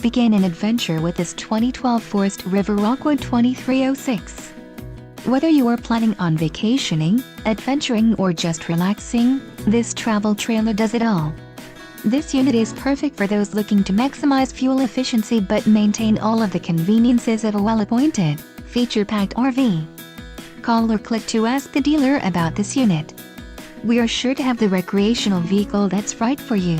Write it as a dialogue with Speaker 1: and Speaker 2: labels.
Speaker 1: begin an adventure with this 2012 Forest River Rockwood 2306. Whether you are planning on vacationing, adventuring or just relaxing, this travel trailer does it all. This unit is perfect for those looking to maximize fuel efficiency but maintain all of the conveniences of a well-appointed, feature-packed RV. Call or click to ask the dealer about this unit. We are sure to have the recreational vehicle that's right for you.